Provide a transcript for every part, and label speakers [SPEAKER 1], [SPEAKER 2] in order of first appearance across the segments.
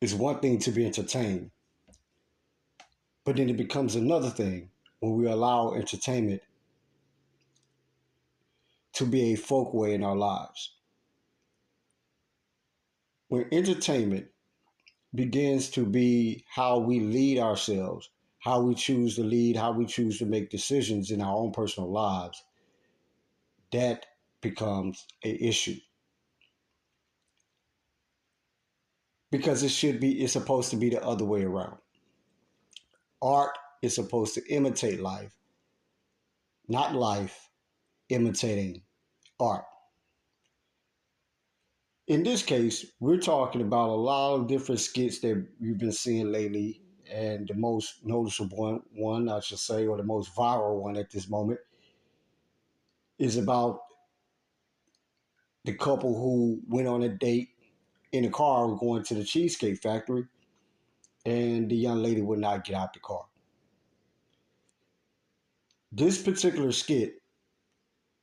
[SPEAKER 1] It's one thing to be entertained, but then it becomes another thing when we allow entertainment to be a folk way in our lives. When entertainment begins to be how we lead ourselves, how we choose to lead, how we choose to make decisions in our own personal lives, that becomes an issue. Because it's supposed to be the other way around. Art is supposed to imitate life, not life imitating art. In this case, we're talking about a lot of different skits that we've been seeing lately, and the most noticeable one, I should say, or the most viral one at this moment, is about the couple who went on a date in a car going to the Cheesecake Factory, and the young lady would not get out the car. This particular skit,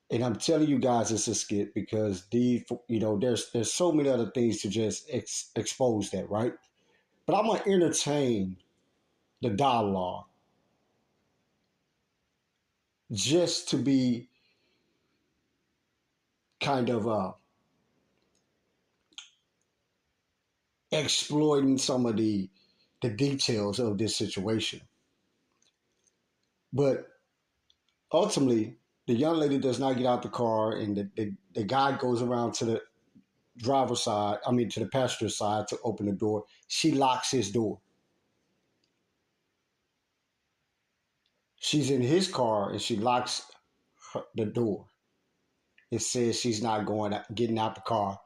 [SPEAKER 1] and I'm telling you guys it's a skit because there's so many other things to just expose that, right? But I'm gonna entertain the dialogue just to be kind of exploiting some of the details of this situation. But ultimately, the young lady does not get out the car, and the guy goes around to the driver's side, I mean, to the passenger side to open the door. She locks his door. She's in his car and she locks the door. It says she's not getting out the car,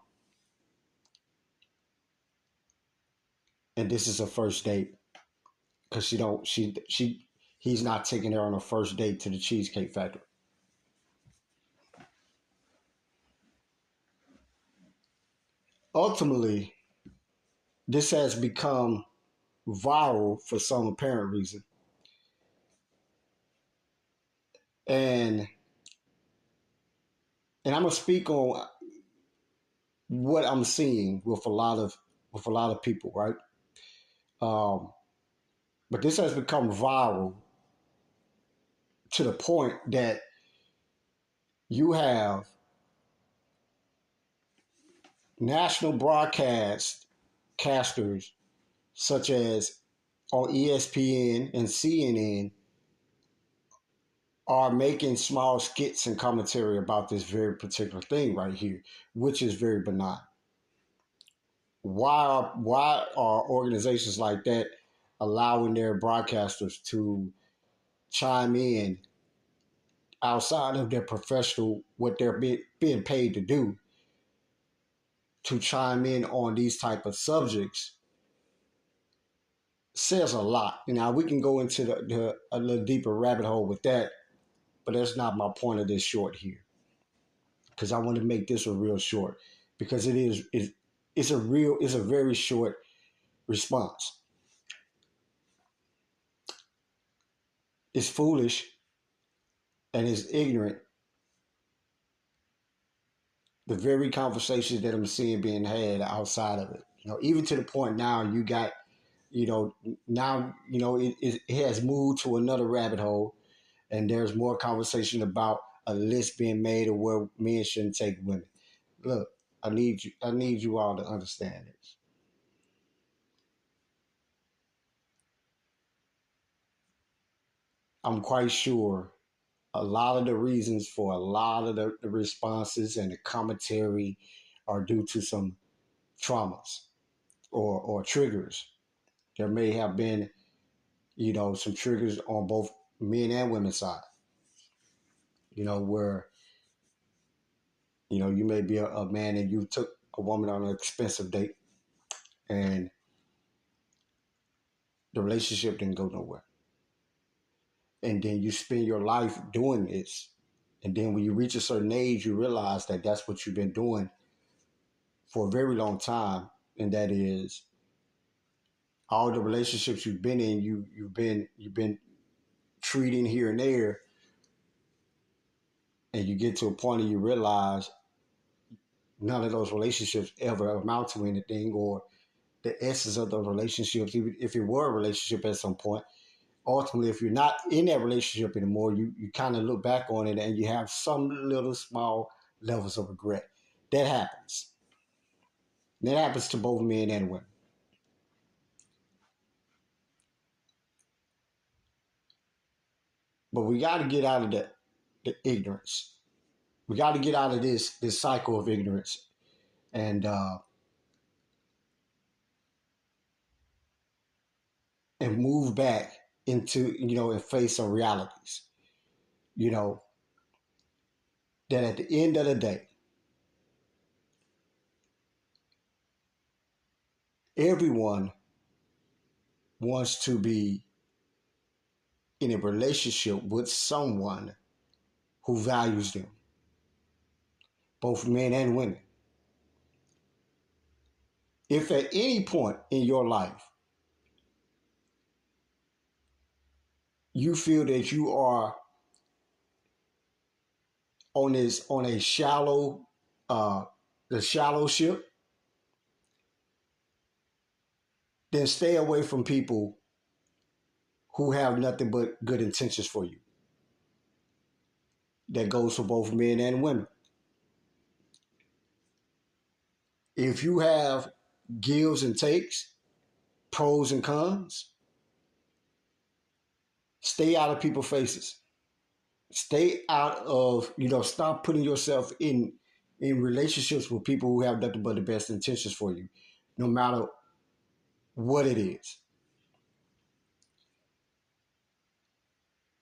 [SPEAKER 1] and this is a first date because she don't she he's not taking her on a first date to the Cheesecake Factory. Ultimately, this has become viral for some apparent reason, and I'm gonna speak on what I'm seeing with a lot of people, right? Um, but this has become viral to the point that you have national broadcast casters such as on ESPN and CNN are making small skits and commentary about this very particular thing right here, which is very benign. Why are organizations like that allowing their broadcasters to chime in outside of their professional what they're being paid to do, to chime in on these type of subjects, says a lot. Now we can go into a little deeper rabbit hole with that, but that's not my point of this short here, because I want to make this a real short, because it's a very short response. It's foolish and it's ignorant. The very conversations that I'm seeing being had outside of it, even to the point now you got, now it has moved to another rabbit hole, and there's more conversation about a list being made of where men shouldn't take women. Look, I need you all to understand this. I'm quite sure a lot of the reasons for a lot of the responses and the commentary are due to some traumas or triggers. There may have been, some triggers on both men and women's side, where, you may be a man and you took a woman on an expensive date and the relationship didn't go nowhere. And then you spend your life doing this. And then when you reach a certain age, you realize that that's what you've been doing for a very long time. And that is all the relationships you've been in, you've been treating here and there. And you get to a point and you realize none of those relationships ever amount to anything, or the essence of the relationships, even if it were a relationship at some point. Ultimately, if you're not in that relationship anymore, you kind of look back on it and you have some little small levels of regret. That happens. That happens to both men and women. But we got to get out of the ignorance. We got to get out of this cycle of ignorance and move back into, and face some realities. You know that at the end of the day, everyone wants to be in a relationship with someone who values them, both men and women. If at any point in your life you feel that you are on a shallow the shallow ship, then stay away from people who have nothing but good intentions for you. That goes for both men and women. If you have gives and takes, pros and cons, stay out of people's faces. Stay out of, stop putting yourself in relationships with people who have nothing but the best intentions for you, no matter what it is.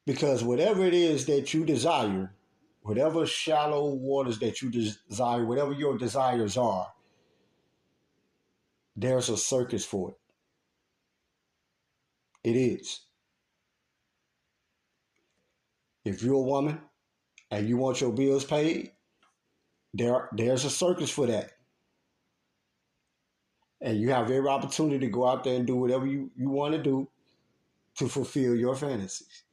[SPEAKER 1] Because whatever it is that you desire, whatever shallow waters that you desire, whatever your desires are, there's a circus for it. It is. If you're a woman and you want your bills paid, there's a circus for that. And you have every opportunity to go out there and do whatever you want to do to fulfill your fantasies.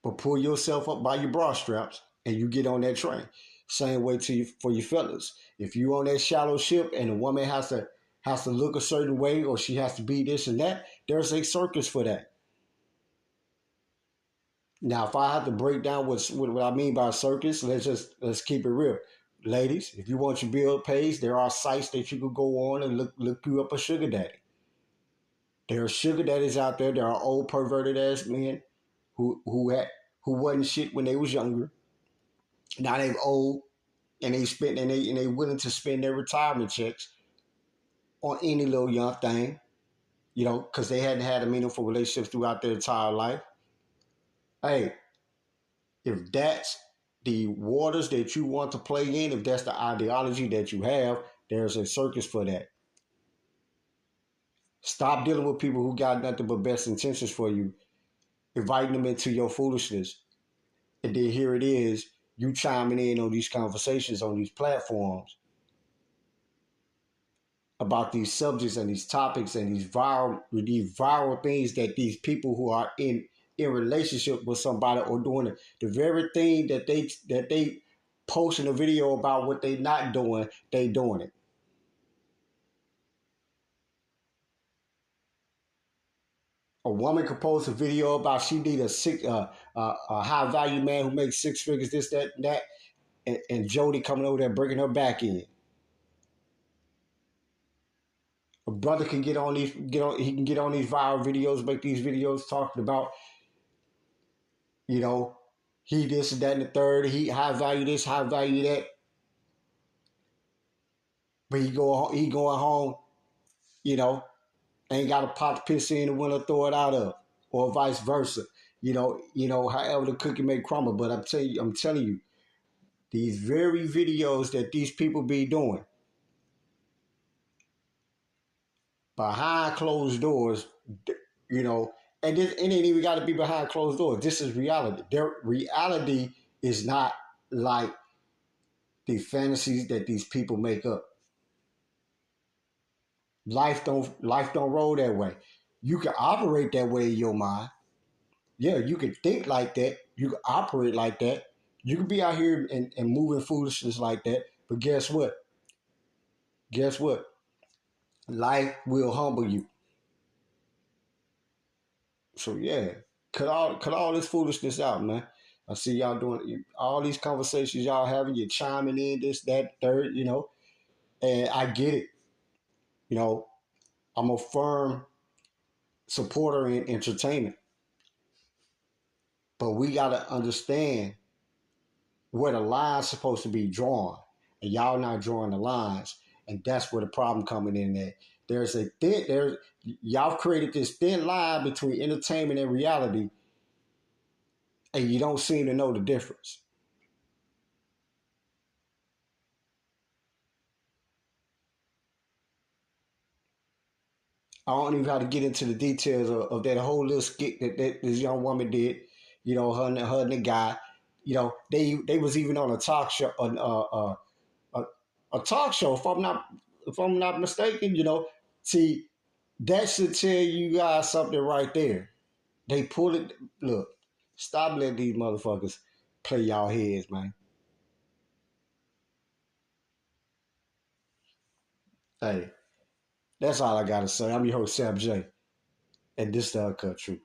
[SPEAKER 1] But pull yourself up by your bra straps and you get on that train. Same way for you fellas. If you on that shallow ship and a woman has to look a certain way or she has to be this and that, there's a circus for that. Now, if I have to break down what I mean by circus, let's keep it real. Ladies, if you want your bill paid, there are sites that you could go on and look you up a sugar daddy. There are sugar daddies out there. There are old perverted ass men who wasn't shit when they was younger. Now they old and they willing to spend their retirement checks on any little young thing, because they hadn't had a meaningful relationship throughout their entire life. Hey, if that's the waters that you want to play in, if that's the ideology that you have, there's a circus for that. Stop dealing with people who got nothing but best intentions for you, inviting them into your foolishness. And then here it is, you chiming in on these conversations on these platforms about these subjects and these topics and these viral things that these people who are in relationship with somebody or doing the very thing that they posting a video about what they not doing, they doing it. A woman could post a video about she need a high value man who makes six figures, this, that, and that, and Jody coming over there breaking her back in. A brother can he can get on these viral videos, make these videos talking about, you know, he this and that and the third, he high value this, high value that. But he going home, you know, ain't got a pot to piss in the window, throw it out of, or vice versa. However the cookie may crumble. But I'm telling you, these very videos that these people be doing behind closed doors, you know, and it ain't even got to be behind closed doors. This is reality. Their reality is not like the fantasies that these people make up. Life don't roll that way. You can operate that way in your mind. Yeah, you can think like that. You can operate like that. You can be out here and moving foolishness like that. But guess what? Guess what? Life will humble you. So yeah, cut all this foolishness out, man. I see y'all doing all these conversations y'all having. You're chiming in this, that, third, and I get it. You know, I'm a firm supporter in entertainment, but we gotta understand where the line's supposed to be drawn, and y'all not drawing the lines, and that's where the problem coming in. At there's y'all created this thin line between entertainment and reality, and you don't seem to know the difference. I don't even have to get into the details of that whole little skit that this young woman did. Her and the guy. They was even on a talk show, a, a talk show. If I'm not mistaken, see, that should tell you guys something right there. They pull it. Look, stop letting these motherfuckers play y'all heads, man. Hey, that's all I gotta say. I'm your host, Sam J, and this is the Uncut Truth.